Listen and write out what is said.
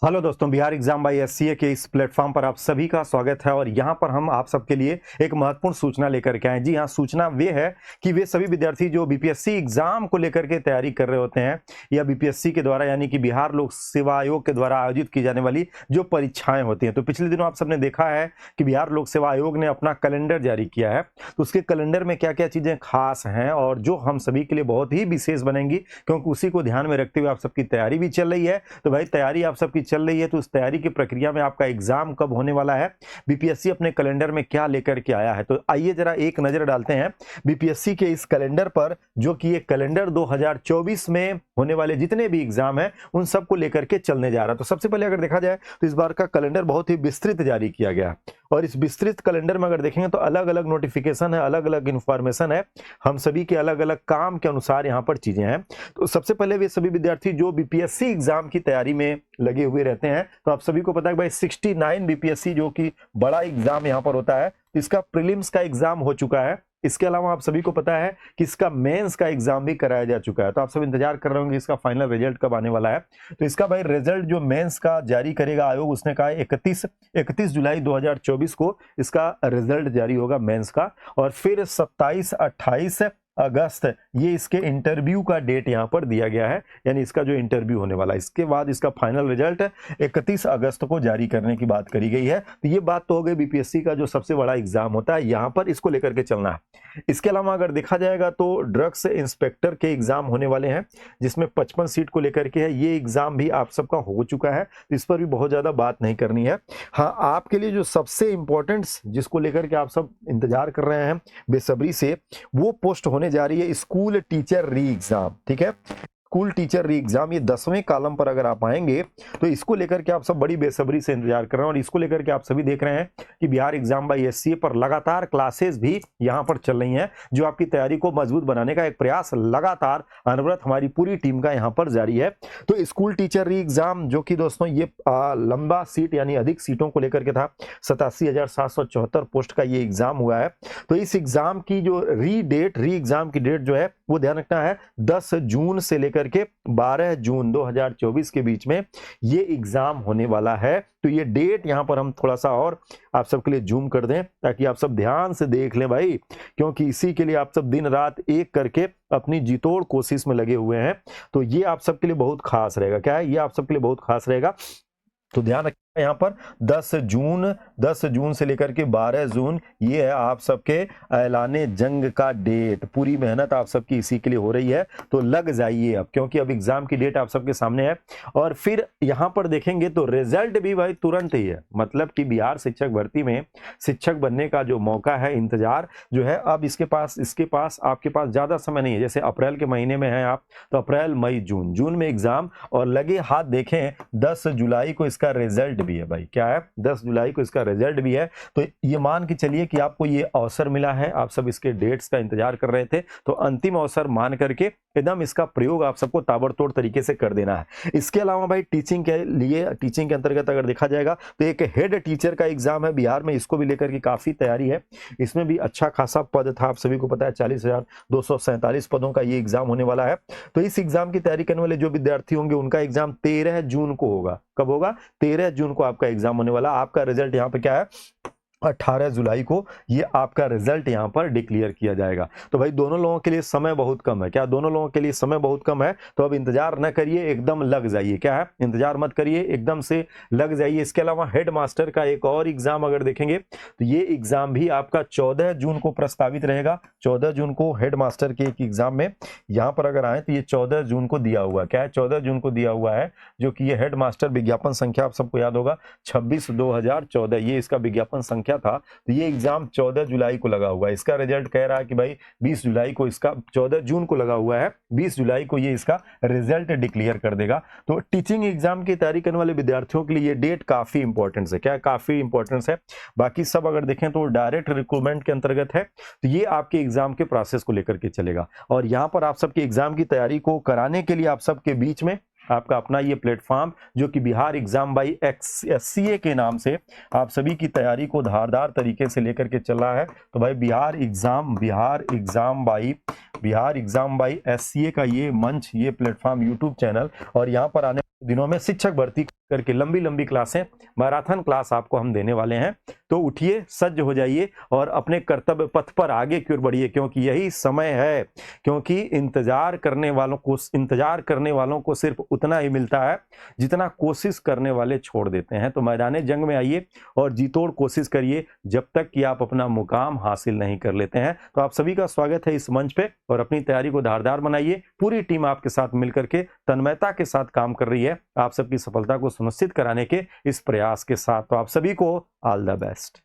Hello दोस्तों, Bihar exam by SCA के इस प्लेटफॉर्म पर आप सभी का स्वागत है। और यहाँ पर हम आप सबके लिए एक महत्वपूर्ण सूचना लेकर के आए। जी हाँ, सूचना वे है कि वे सभी विद्यार्थी जो बीपीएससी एग्जाम को लेकर के तैयारी कर रहे होते हैं या बीपीएससी के द्वारा यानी कि बिहार लोक सेवा आयोग के द्वारा आयोजित की जाने वाली जो परीक्षाएं होती हैं, तो पिछले दिनों आप सबने देखा है कि बिहार लोक सेवा आयोग ने अपना कैलेंडर जारी किया है। तो उसके कैलेंडर में क्या क्या चीजें खास हैं और जो हम सभी के लिए बहुत ही विशेष बनेंगी, क्योंकि उसी को ध्यान में रखते हुए आप सबकी तैयारी भी चल रही है। तो भाई तैयारी आप सबकी चल रही है, तो उस तैयारी की प्रक्रिया में आपका एग्जाम कब होने वाला है, बीपीएससी अपने कैलेंडर में क्या लेकर के आया है, तो आइए जरा एक नजर डालते हैं बीपीएससी के इस कैलेंडर पर, जो कि ये कैलेंडर 2024 में होने वाले जितने भी एग्जाम हैं उन सबको लेकर के चलने जा रहा है। तो सबसे पहले अगर देखा जाए तो इस बार का कैलेंडर बहुत ही विस्तृत जारी किया गया है। और इस विस्तृत कैलेंडर में अगर देखेंगे तो अलग अलग नोटिफिकेशन है, अलग अलग इंफॉर्मेशन है, हम सभी के अलग अलग काम के अनुसार यहाँ पर चीजें हैं। तो सबसे पहले वे सभी विद्यार्थी जो बीपीएससी एग्जाम की तैयारी में लगे हुए रहते हैं, तो आप सभी को पता है कि भाई 69 बीपीएससी जो कि बड़ा एग्जाम यहाँ पर होता है, इसका प्रीलिम्स का एग्जाम हो चुका है। इसके अलावा आप सभी को पता है कि इसका मेंस का एग्जाम भी कराया जा चुका है। तो आप सब इंतजार कर रहे होंगे इसका फाइनल रिजल्ट कब आने वाला है। तो इसका भाई रिजल्ट जो मेंस का जारी करेगा आयोग, उसने कहा 31 जुलाई 2024 को इसका रिजल्ट जारी होगा मेंस का। और फिर 27-28 अगस्त ये इसके इंटरव्यू का डेट यहाँ पर दिया गया है, यानी इसका जो इंटरव्यू होने वाला है। इसके बाद इसका फाइनल रिजल्ट 31 अगस्त को जारी करने की बात करी गई है। तो ये बात तो हो गई बीपीएससी का जो सबसे बड़ा एग्जाम होता है, यहाँ पर इसको लेकर के चलना है। इसके अलावा अगर देखा जाएगा तो ड्रग्स इंस्पेक्टर के एग्जाम होने वाले हैं, जिसमें 55 सीट को लेकर के है। ये एग्जाम भी आप सबका हो चुका है, तो इस पर भी बहुत ज्यादा बात नहीं करनी है। हाँ, आपके लिए जो सबसे इंपॉर्टेंट जिसको लेकर के आप सब इंतजार कर रहे हैं बेसब्री से, वो पोस्ट होने जा रही है स्कूल टीचर री एग्जाम। ठीक है, स्कूल टीचर री एग्जाम, ये 10वें कॉलम पर अगर आप आएंगे तो इसको लेकर के आप सब बड़ी बेसब्री से इंतजार कर रहे हैं। और इसको लेकर के आप सभी देख रहे हैं कि बिहार एग्जाम बाई एससीए पर लगातार क्लासेस भी यहां पर चल रही हैं, जो आपकी तैयारी को मजबूत बनाने का एक प्रयास लगातार अनवरत हमारी पूरी टीम का यहां पर जारी है। तो स्कूल टीचर री एग्जाम जो कि दोस्तों ये लंबा सीट यानी अधिक सीटों को लेकर के था, 87,774 पोस्ट का ये एग्जाम हुआ है। तो इस एग्जाम की जो री एग्जाम की डेट जो है वो ध्यान रखना है 10 जून से लेकर के 12 जून 2024 के बीच में ये एग्जाम होने वाला है। तो ये डेट यहां पर हम थोड़ा सा और आप सबके लिए जूम कर दें, ताकि आप सब ध्यान से देख लें भाई, क्योंकि इसी के लिए आप सब दिन रात एक करके अपनी जीतोड़ कोशिश में लगे हुए हैं। तो ये आप सबके लिए बहुत खास रहेगा। क्या है, ये आप सबके लिए बहुत खास रहेगा। तो ध्यान रखिए यहाँ पर 10 जून से लेकर के 12 जून ये है आप सबके ऐलाने जंग का डेट। पूरी मेहनत आप सबकी इसी के लिए हो रही है, तो लग जाइए अब, क्योंकि अब एग्जाम की डेट आप सबके सामने है। और फिर यहाँ पर देखेंगे तो रिजल्ट भी भाई तुरंत ही है, मतलब कि बिहार शिक्षक भर्ती में शिक्षक बनने का जो मौका है, इंतजार जो है, अब इसके पास आपके पास ज्यादा समय नहीं है। जैसे अप्रैल के महीने में है आप, तो अप्रैल मई जून में एग्जाम, और लगे हाथ देखें 10 जुलाई को इसका रिजल्ट भी है भाई। क्या है, 10 जुलाई को इसका रिजल्ट भी है। तो ये मान के चलिए कि आपको ये अवसर मिला है, आप सब इसके डेट्स का इंतजार कर रहे थे, तो अंतिम अवसर मान करके एकदम इसका प्रयोग आप सबको ताबड़तोड़ तरीके से कर देना है। इसके अलावा भाई टीचिंग के लिए, टीचिंग के अंतर्गत अगर देखा जाएगा तो एक हेड टीचर का एग्जाम है बिहार में, इसको भी लेकर के काफी तैयारी है। इसमें भी अच्छा खासा पद था, आप सभी को पता है 40,247 पदों का ये एग्जाम होने वाला है। तो इस एग्जाम की तैयारी करने वाले जो विद्यार्थी होंगे उनका एग्जाम 13 जून को होगा। कब होगा, 13 जून को आपका एग्जाम होने वाला। आपका रिजल्ट यहाँ पे क्या है, 18 जुलाई को ये आपका रिजल्ट यहाँ पर डिक्लेयर किया जाएगा। तो भाई दोनों लोगों के लिए समय बहुत कम है। क्या, दोनों लोगों के लिए समय बहुत कम है, तो अब इंतजार न करिए, एकदम लग जाइए। क्या है, इंतजार मत करिए, एकदम से लग जाइए। इसके अलावा हेड मास्टर का एक और एग्जाम अगर देखेंगे तो ये एग्जाम भी आपका 14 जून को प्रस्तावित रहेगा। 14 जून को हेड मास्टर के एक एग्जाम में यहाँ पर अगर आए तो ये 14 जून को दिया हुआ है। क्या है, 14 जून को दिया हुआ है, जो कि ये हेड मास्टर विज्ञापन संख्या आप सबको याद होगा 26/2014, ये इसका विज्ञापन संख्या था। तो ये एग्जाम 14 जुलाई को लगा हुआ है। इसका रिजल्ट कह रहा है कि भाई 20 जुलाई को, इसका 14 जून को लगा हुआ है, 20 जुलाई को ये इसका रिजल्ट डिक्लेयर कर देगा। तो टीचिंग एग्जाम की तैयारी करने वाले विद्यार्थियों के लिए ये डेट काफी इंपॉर्टेंस है। क्या, काफी इंपॉर्टेंस है। बाकी सब अगर देखें तो डायरेक्ट रिक्रूटमेंट के अंतर्गत है, तो ये आपके एग्जाम के प्रोसेस को लेकर के चलेगा। और यहाँ पर आप सबके एग्जाम की तैयारी को कराने के लिए आप सबके बीच में आपका अपना ये प्लेटफॉर्म, जो कि बिहार एग्जाम बाई एससीए के नाम से आप सभी की तैयारी को धारदार तरीके से लेकर के चल रहा है। तो भाई बिहार एग्जाम बाई एससीए का ये मंच, ये प्लेटफॉर्म, यूट्यूब चैनल, और यहाँ पर आने दिनों में शिक्षक भर्ती करके लंबी लंबी क्लासें, मैराथन क्लास आपको हम देने वाले हैं। तो उठिए, सज्ज हो जाइए और अपने कर्तव्य पथ पर आगे की ओर बढ़िए, क्योंकि यही समय है। क्योंकि इंतजार करने वालों को सिर्फ उतना ही मिलता है जितना कोशिश करने वाले छोड़ देते हैं। तो मैदान जंग में आइए और जी तोड़ कोशिश करिए जब तक कि आप अपना मुकाम हासिल नहीं कर लेते हैं। तो आप सभी का स्वागत है इस मंच पे और अपनी तैयारी को धारदार बनाइए। पूरी टीम आपके साथ मिलकर के तन्मयता के साथ काम कर रही है आप सबकी सफलता को सुनिश्चित कराने के इस प्रयास के साथ। तो आप सभी को ऑल द बेस्ट।